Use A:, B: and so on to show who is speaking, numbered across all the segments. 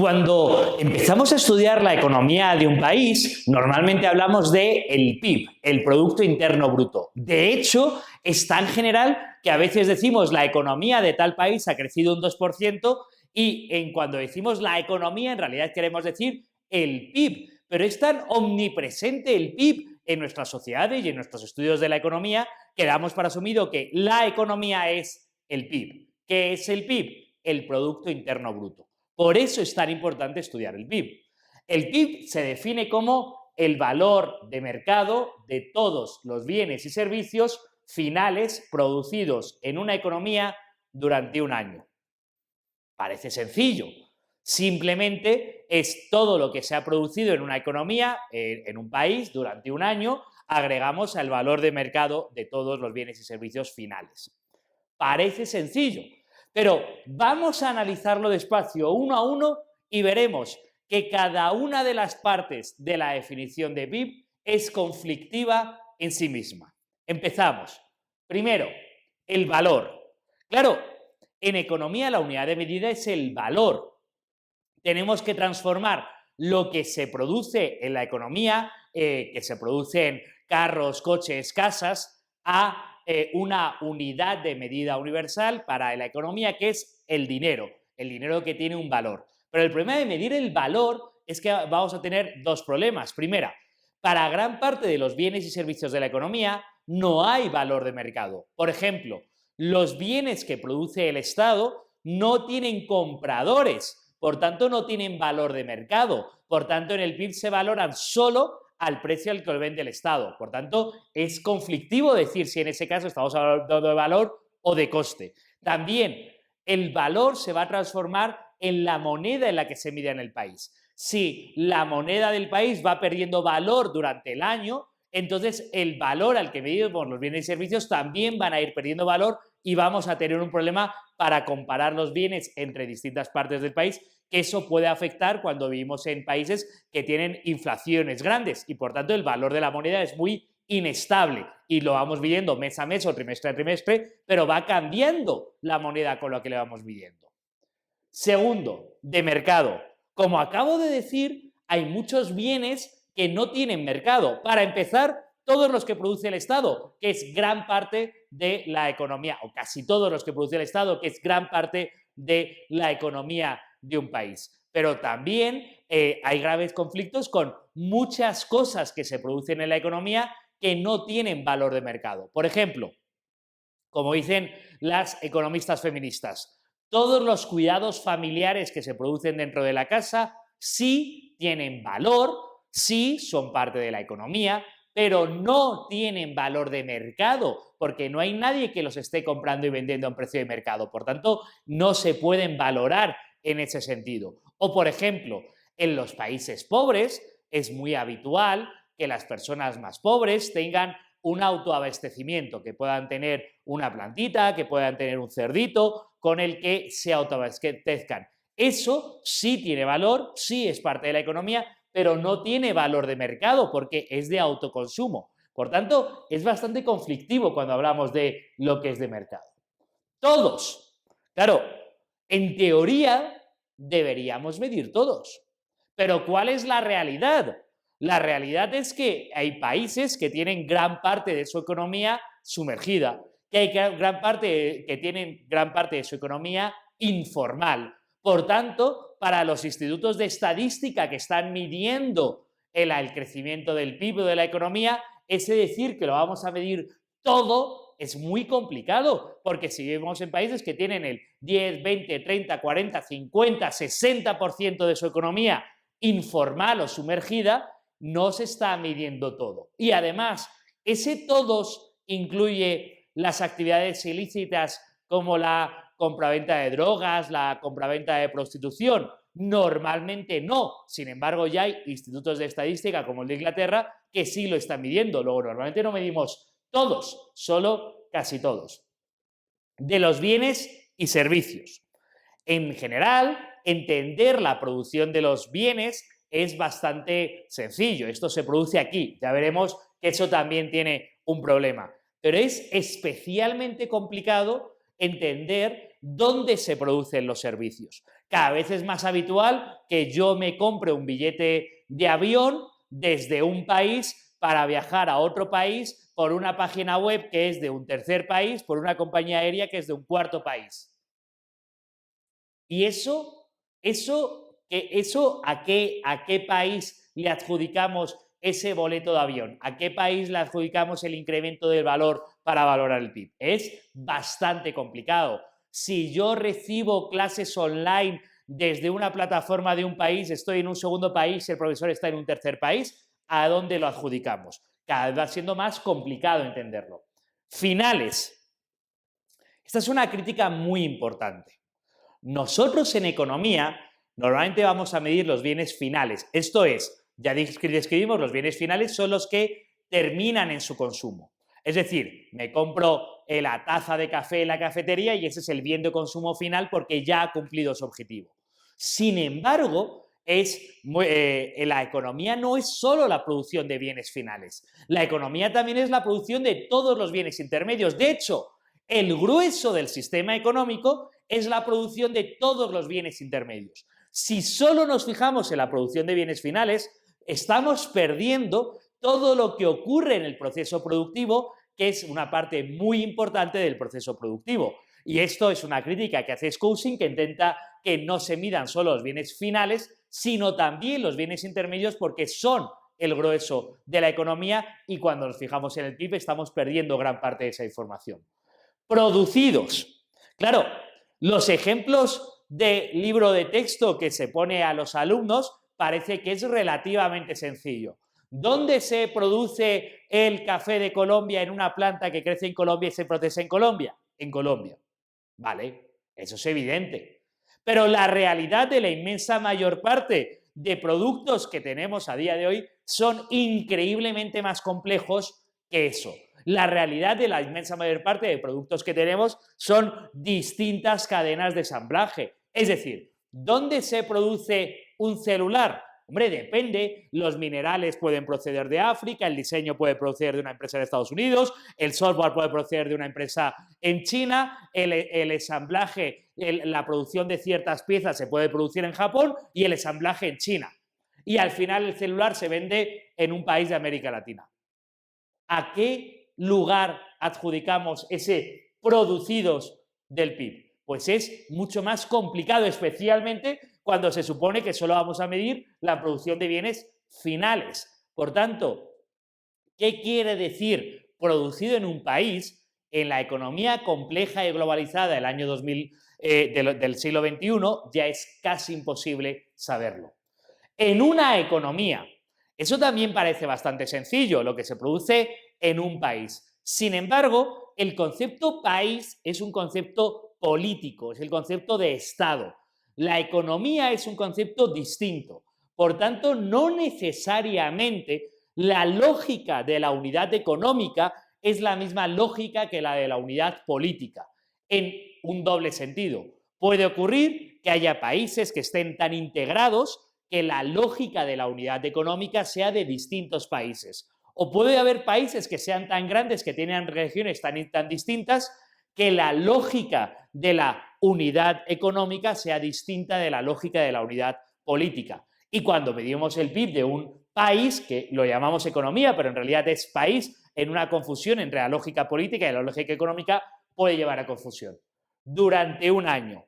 A: Cuando empezamos a estudiar la economía de un país, normalmente hablamos de el PIB, el Producto Interno Bruto. De hecho, es tan general que a veces decimos la economía de tal país ha crecido un 2% y cuando decimos la economía en realidad queremos decir el PIB. Pero es tan omnipresente el PIB en nuestras sociedades y en nuestros estudios de la economía que damos por asumido que la economía es el PIB. ¿Qué es el PIB? El Producto Interno Bruto. Por eso es tan importante estudiar el PIB. El PIB se define como el valor de mercado de todos los bienes y servicios finales producidos en una economía durante un año. Parece sencillo. Simplemente es todo lo que se ha producido en una economía, en un país, durante un año, agregamos al valor de mercado de todos los bienes y servicios finales. Parece sencillo, pero vamos a analizarlo despacio, uno a uno, y veremos que cada una de las partes de la definición de PIB es conflictiva en sí misma. Empezamos. Primero, el valor. Claro, en economía la unidad de medida es el valor. Tenemos que transformar lo que se produce en la economía, que se produce en carros, coches, casas, a una unidad de medida universal para la economía, que es el dinero que tiene un valor. Pero el problema de medir el valor es que vamos a tener dos problemas. Primera, para gran parte de los bienes y servicios de la economía no hay valor de mercado. Por ejemplo, los bienes que produce el Estado no tienen compradores, por tanto no tienen valor de mercado, por tanto en el PIB se valoran solo al precio al que lo vende el Estado. Por tanto, es conflictivo decir si en ese caso estamos hablando de valor o de coste. También el valor se va a transformar en la moneda en la que se mide en el país. Si la moneda del país va perdiendo valor durante el año, entonces el valor al que medimos los bienes y servicios también van a ir perdiendo valor y vamos a tener un problema para comparar los bienes entre distintas partes del país, que eso puede afectar cuando vivimos en países que tienen inflaciones grandes y por tanto el valor de la moneda es muy inestable y lo vamos viviendo mes a mes o trimestre a trimestre, pero va cambiando la moneda con la que le vamos midiendo. Segundo, de mercado. Como acabo de decir, hay muchos bienes que no tienen mercado. Para empezar, todos los que produce el Estado, que es gran parte de la economía, o casi todos los que produce el Estado, que es gran parte de la economía de un país. Pero también hay graves conflictos con muchas cosas que se producen en la economía que no tienen valor de mercado. Por ejemplo, como dicen las economistas feministas, todos los cuidados familiares que se producen dentro de la casa sí tienen valor, sí son parte de la economía, pero no tienen valor de mercado, porque no hay nadie que los esté comprando y vendiendo a un precio de mercado. Por tanto, no se pueden valorar en ese sentido. O, por ejemplo, en los países pobres es muy habitual que las personas más pobres tengan un autoabastecimiento, que puedan tener una plantita, que puedan tener un cerdito con el que se autoabastezcan. Eso sí tiene valor, sí es parte de la economía, pero no tiene valor de mercado porque es de autoconsumo. Por tanto, es bastante conflictivo cuando hablamos de lo que es de mercado. Todos. Claro, en teoría deberíamos medir todos. Pero ¿cuál es la realidad? La realidad es que hay países que tienen gran parte de su economía sumergida, que hay gran parte que tienen gran parte de su economía informal. Por tanto, para los institutos de estadística que están midiendo el crecimiento del PIB o de la economía, ese decir que lo vamos a medir todo es muy complicado, porque si vivimos en países que tienen el 10, 20, 30, 40, 50, 60% de su economía informal o sumergida, no se está midiendo todo. Y además, ese todos incluye las actividades ilícitas como la compraventa de drogas, la compraventa de prostitución. Normalmente no. Sin embargo, ya hay institutos de estadística como el de Inglaterra que sí lo están midiendo. Luego, normalmente no medimos todos, solo casi todos. De los bienes y servicios. En general, entender la producción de los bienes es bastante sencillo. Esto se produce aquí. Ya veremos que eso también tiene un problema. Pero es especialmente complicado entender dónde se producen los servicios. Cada vez es más habitual que yo me compre un billete de avión desde un país para viajar a otro país por una página web que es de un tercer país, por una compañía aérea que es de un cuarto país. ¿Y eso a qué país le adjudicamos ese boleto de avión? ¿A qué país le adjudicamos el incremento del valor para valorar el PIB? Es bastante complicado. Si yo recibo clases online desde una plataforma de un país, estoy en un segundo país y el profesor está en un tercer país, ¿a dónde lo adjudicamos? Cada vez va siendo más complicado entenderlo. Finales. Esta es una crítica muy importante. Nosotros en economía normalmente vamos a medir los bienes finales. Esto es, ya describimos, los bienes finales son los que terminan en su consumo. Es decir, me compro la taza de café en la cafetería y ese es el bien de consumo final porque ya ha cumplido su objetivo. Sin embargo, la economía no es solo la producción de bienes finales. La economía también es la producción de todos los bienes intermedios. De hecho, el grueso del sistema económico es la producción de todos los bienes intermedios. Si solo nos fijamos en la producción de bienes finales, estamos perdiendo todo lo que ocurre en el proceso productivo, que es una parte muy importante del proceso productivo. Y esto es una crítica que hace Skousen, que intenta que no se midan solo los bienes finales, sino también los bienes intermedios, porque son el grueso de la economía y cuando nos fijamos en el PIB estamos perdiendo gran parte de esa información. Producidos. Claro, los ejemplos de libro de texto que se pone a los alumnos parece que es relativamente sencillo. ¿Dónde se produce el café de Colombia en una planta que crece en Colombia y se procesa en Colombia? En Colombia. Vale, eso es evidente. Pero la realidad de la inmensa mayor parte de productos que tenemos a día de hoy son increíblemente más complejos que eso. La realidad de la inmensa mayor parte de productos que tenemos son distintas cadenas de ensamblaje. Es decir, ¿dónde se produce un celular? Hombre, depende. Los minerales pueden proceder de África, el diseño puede proceder de una empresa de Estados Unidos, el software puede proceder de una empresa en China, el ensamblaje, la producción de ciertas piezas se puede producir en Japón y el ensamblaje en China. Y al final el celular se vende en un país de América Latina. ¿A qué lugar adjudicamos ese producidos del PIB? Pues es mucho más complicado, especialmente cuando se supone que solo vamos a medir la producción de bienes finales. Por tanto, ¿qué quiere decir producido en un país? En la economía compleja y globalizada del año 2000, del siglo XXI ya es casi imposible saberlo. En una economía, eso también parece bastante sencillo, lo que se produce en un país. Sin embargo, el concepto país es un concepto político, es el concepto de Estado. La economía es un concepto distinto. Por tanto, no necesariamente la lógica de la unidad económica es la misma lógica que la de la unidad política, en un doble sentido. Puede ocurrir que haya países que estén tan integrados que la lógica de la unidad económica sea de distintos países. O puede haber países que sean tan grandes, que tienen regiones tan distintas, que la lógica de la unidad económica sea distinta de la lógica de la unidad política. Y cuando medimos el PIB de un país, que lo llamamos economía, pero en realidad es país, en una confusión entre la lógica política y la lógica económica, puede llevar a confusión. Durante un año.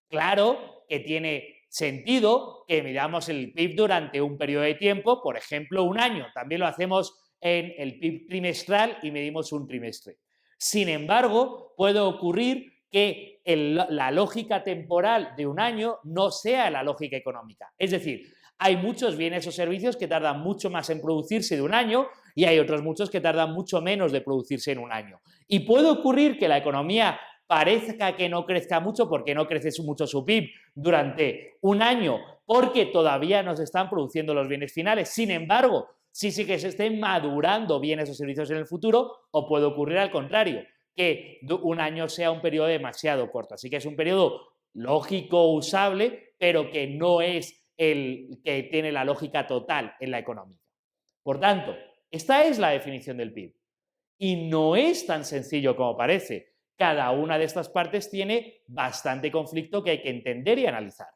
A: Claro que tiene sentido que midamos el PIB durante un periodo de tiempo, por ejemplo, un año. También lo hacemos en el PIB trimestral y medimos un trimestre. Sin embargo, puede ocurrir que la lógica temporal de un año no sea la lógica económica. Es decir, hay muchos bienes o servicios que tardan mucho más en producirse de un año y hay otros muchos que tardan mucho menos de producirse en un año. Y puede ocurrir que la economía parezca que no crezca mucho porque no crece mucho su PIB durante un año porque todavía no se están produciendo los bienes finales. Sin embargo, sí que se estén madurando bienes o servicios en el futuro, o puede ocurrir al contrario, que un año sea un periodo demasiado corto. Así que es un periodo lógico, usable, pero que no es el que tiene la lógica total en la economía. Por tanto, esta es la definición del PIB. Y no es tan sencillo como parece. Cada una de estas partes tiene bastante conflicto que hay que entender y analizar.